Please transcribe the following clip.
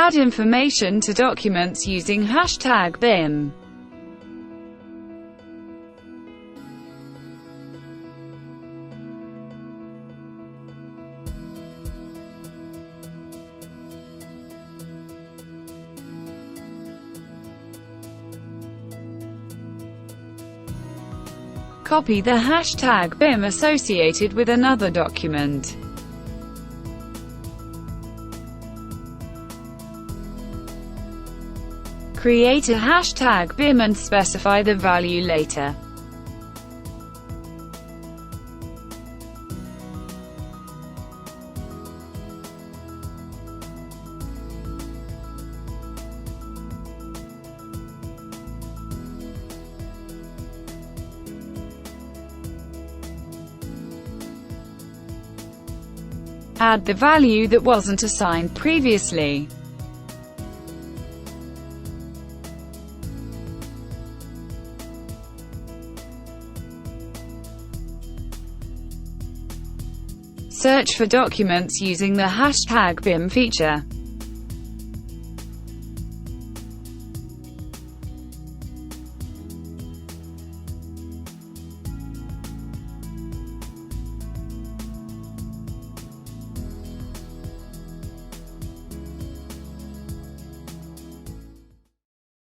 Add information to documents using #BIM. Copy the #BIM associated with another document. Create a #BIM and specify the value later. Add the value that wasn't assigned previously. Search for documents using the #BIM feature.